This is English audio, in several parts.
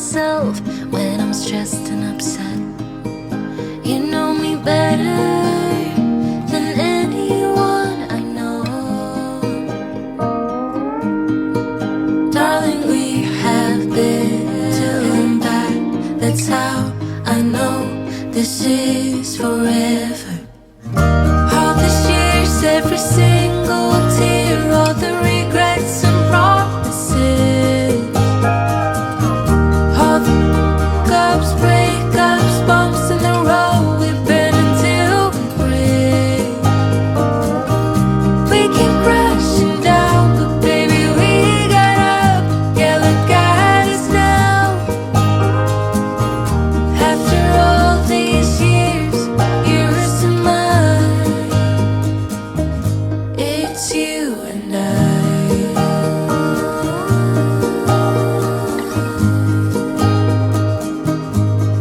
myself when I'm stressed and upset. You know me better than anyone I know. Darling, we have been to and back. That's how I know this is forever. All these years, every single tear, all the regrets and promises, all the cups, breakups, bumps in the road, we've been until we break. We keep crashing down, but baby we got up. Yeah, look at us now. After all these years, yours and mine, it's you and I.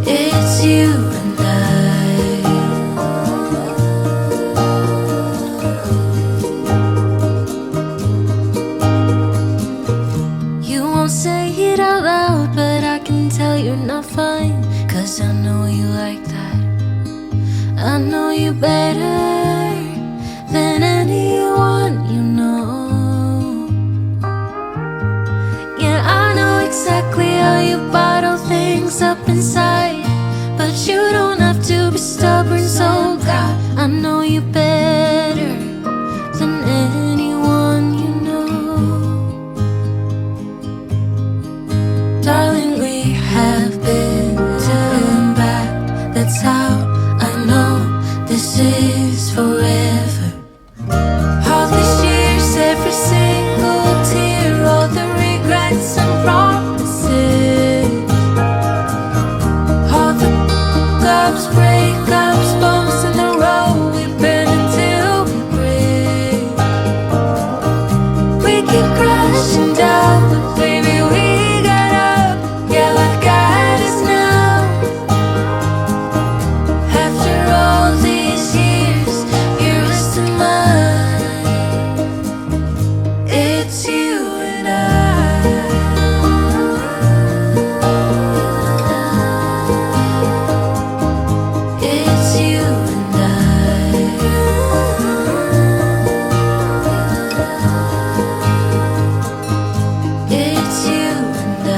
It's you and I. You won't say it out loud, but I can tell you're not fine. 'Cause I know you like that. I know you better than anyone you know. Yeah, I know exactly how you bottle things up inside, but you don't have to be stubborn, so God, I know you better than anyone you know. Darling, we have been to and back. That's how I know this is forever. All these years, every single tear, all the regrets and promises, all the cups, breakups, bumps in the road, we've been until we break. We keep crashing down, but baby we got up. Yeah, look at us now. After all these years, yours and mine, it's you and I. It's you and I. It's you and I.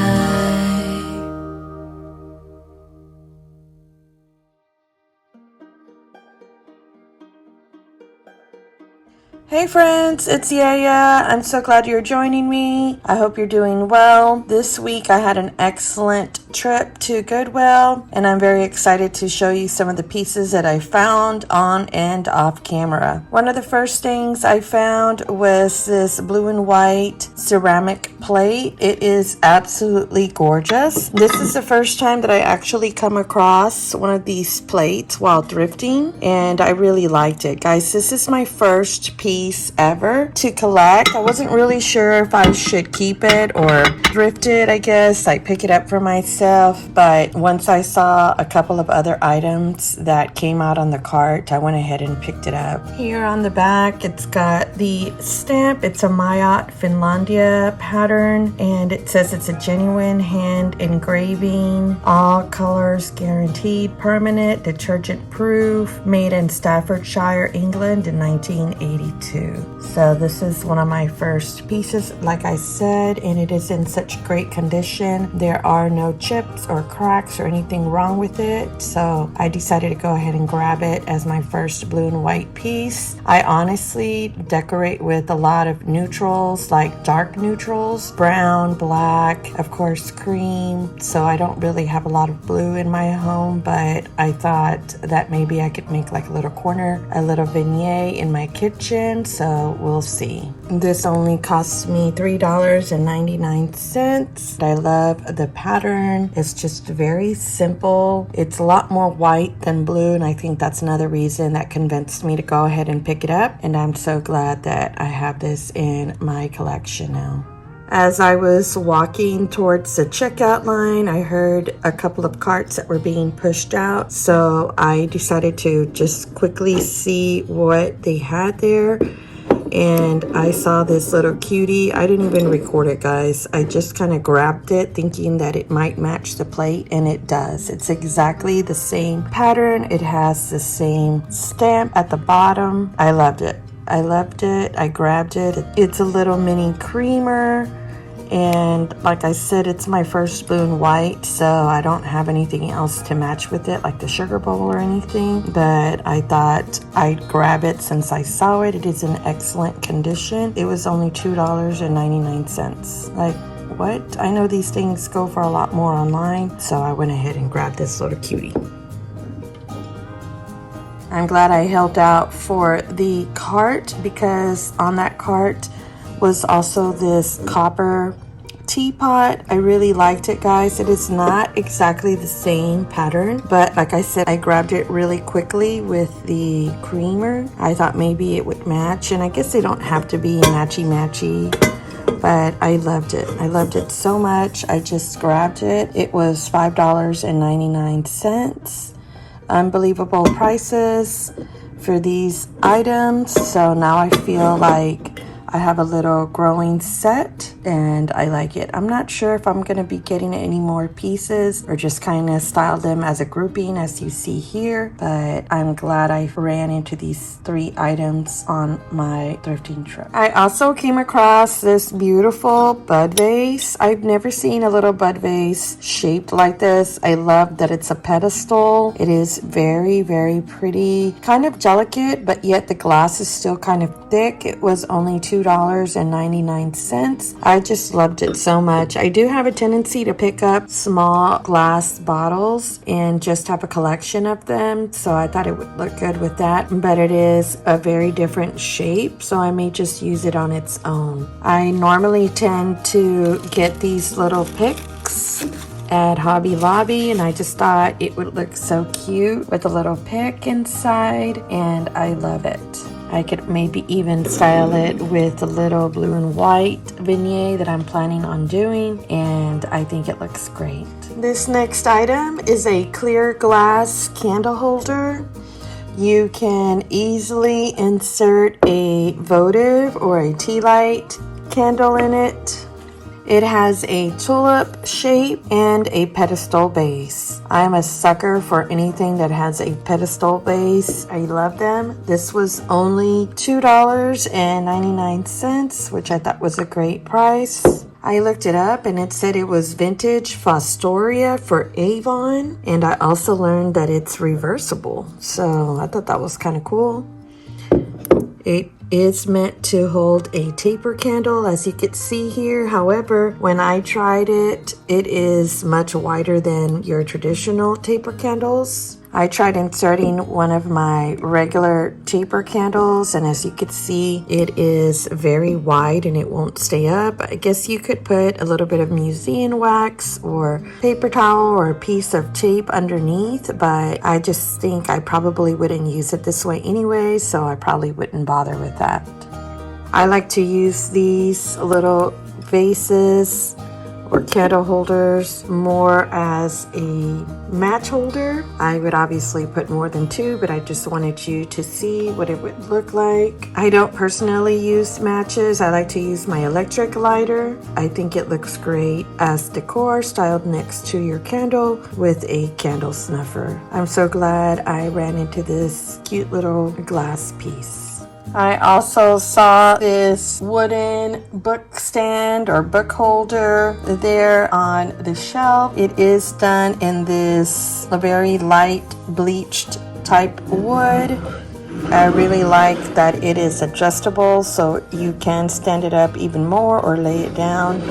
Hey friends, it's Yaya. I'm so glad you're joining me. I hope you're doing well. This week I had an excellent trip to Goodwill, and I'm very excited to show you some of the pieces that I found on and off camera. One of the first things I found was this blue and white ceramic plate. It is absolutely gorgeous. This is the first time that I actually come across one of these plates while thrifting, and I really liked it. Guys, this is my first piece ever to collect. I wasn't really sure if I should keep it or thrift it, I guess. I pick it up for myself, but once I saw a couple of other items that came out on the cart, I went ahead and picked it up. Here on the back, it's got the stamp. It's a Mayotte Finlandia pattern, and it says it's a genuine hand engraving, all colors guaranteed, permanent, detergent proof, made in Staffordshire, England in 1982. So this is one of my first pieces, like I said, and it is in such great condition. There are no chips or cracks or anything wrong with it, so I decided to go ahead and grab it as my first blue and white piece. I honestly decorate with a lot of neutrals, like dark neutrals, brown, black, of course cream, so I don't really have a lot of blue in my home, but I thought that maybe I could make like a little corner, a little vignette in my kitchen, so we'll see. This only cost me $3.99. I love the pattern. It's just very simple. It's a lot more white than blue, and I think that's another reason that convinced me to go ahead and pick it up, and I'm so glad that I have this in my collection now. As I was walking towards the checkout line, I heard a couple of carts that were being pushed out, so I decided to just quickly see what they had there. and I saw this little cutie. I didn't even record it, guys. I just kind of grabbed it thinking that it might match the plate, and it does. It's exactly the same pattern. It has the same stamp at the bottom. I loved it. I loved it. I grabbed it. It's a little mini creamer. And like I said, it's my first spoon white, so I don't have anything else to match with it, like the sugar bowl or anything. But I thought I'd grab it since I saw it. It is in excellent condition. It was only $2.99. Like, what? I know these things go for a lot more online, so I went ahead and grabbed this little cutie. I'm glad I held out for the cart, because on that cart was also this copper teapot. I really liked it, guys. It is not exactly the same pattern, but like I said, I grabbed it really quickly with the creamer. I thought maybe it would match, and I guess they don't have to be matchy-matchy, but I loved it. I loved it so much. I just grabbed it. It was $5.99. Unbelievable prices for these items. So now I feel like I have a little growing set, and I like it. I'm not sure if I'm going to be getting any more pieces or just kind of style them as a grouping as you see here, but I'm glad I ran into these 3 items on my thrifting trip. I also came across this beautiful bud vase. I've never seen a little bud vase shaped like this. I love that it's a pedestal. It is very, very pretty, kind of delicate, but yet the glass is still kind of thick. It was only $2.99. I just loved it so much. I do have a tendency to pick up small glass bottles and just have a collection of them, so I thought it would look good with that, but it is a very different shape, so I may just use it on its own. I normally tend to get these little picks at Hobby Lobby, and I just thought it would look so cute with a little pick inside, and I love it. I could maybe even style it with a little blue and white vignette that I'm planning on doing, and I think it looks great. This next item is a clear glass candle holder. You can easily insert a votive or a tea light candle in it. It has a tulip shape and a pedestal base. I'm a sucker for anything that has a pedestal base. I love them. This was only $2.99, which I thought was a great price. I looked it up and it said it was vintage Fostoria for Avon, and I also learned that it's reversible. So I thought that was kind of cool. It is meant to hold a taper candle, as you can see here. However, when I tried it, it is much wider than your traditional taper candles. I tried inserting one of my regular taper candles, and as you can see, it is very wide and it won't stay up. I guess you could put a little bit of museum wax or paper towel or a piece of tape underneath, but I just think I probably wouldn't use it this way anyway, so I probably wouldn't bother with that. I like to use these little vases or candle holders more as a match holder. I would obviously put more than 2, but I just wanted you to see what it would look like. I don't personally use matches. I like to use my electric lighter. I think it looks great as decor styled next to your candle with a candle snuffer. I'm so glad I ran into this cute little glass piece. I also saw this wooden book stand or book holder there on the shelf. It is done in this very light bleached type wood. I really like that it is adjustable, so you can stand it up even more or lay it down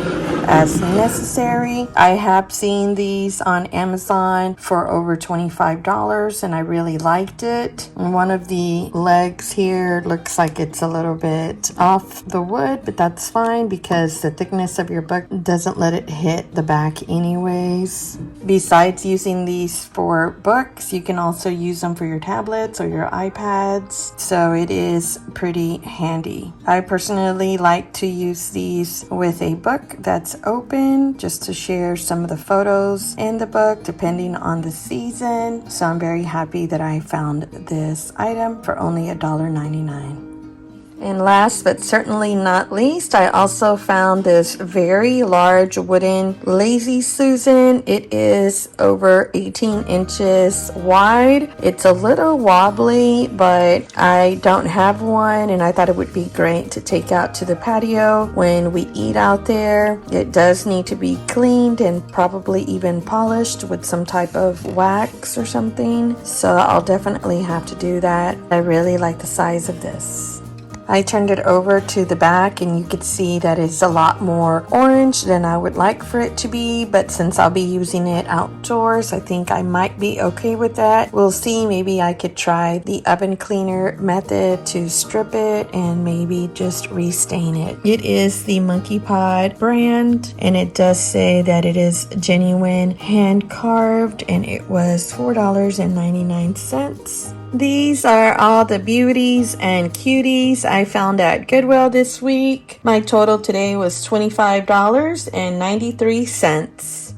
as necessary. I have seen these on Amazon for over $25, and I really liked it. One of the legs here looks like it's a little bit off the wood, but that's fine because the thickness of your book doesn't let it hit the back anyways. Besides using these for books, you can also use them for your tablets or your iPads. So it is pretty handy. I personally like to use these with a book that's open just to share some of the photos in the book depending on the season. So I'm very happy that I found this item for only $1.99. And last but certainly not least, I also found this very large wooden Lazy Susan. It is over 18 inches wide. It's a little wobbly, but I don't have one, and I thought it would be great to take out to the patio when we eat out there. It does need to be cleaned and probably even polished with some type of wax or something. So I'll definitely have to do that. I really like the size of this. I turned it over to the back and you could see that it's a lot more orange than I would like for it to be, but since I'll be using it outdoors, I think I might be okay with that. We'll see, maybe I could try the oven cleaner method to strip it and maybe just restain it. It is the Monkey Pod brand and it does say that it is genuine hand carved and it was $4.99. These are all the beauties and cuties I found at Goodwill this week. My total today was $25.93.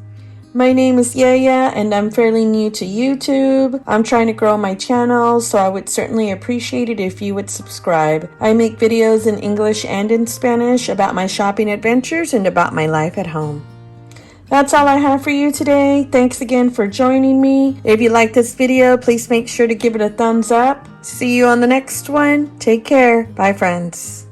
My name is Yaya and I'm fairly new to YouTube. I'm trying to grow my channel, so I would certainly appreciate it if you would subscribe. I make videos in English and in Spanish about my shopping adventures and about my life at home. That's all I have for you today. Thanks again for joining me. If you like this video, please make sure to give it a thumbs up. See you on the next one. Take care. Bye, friends.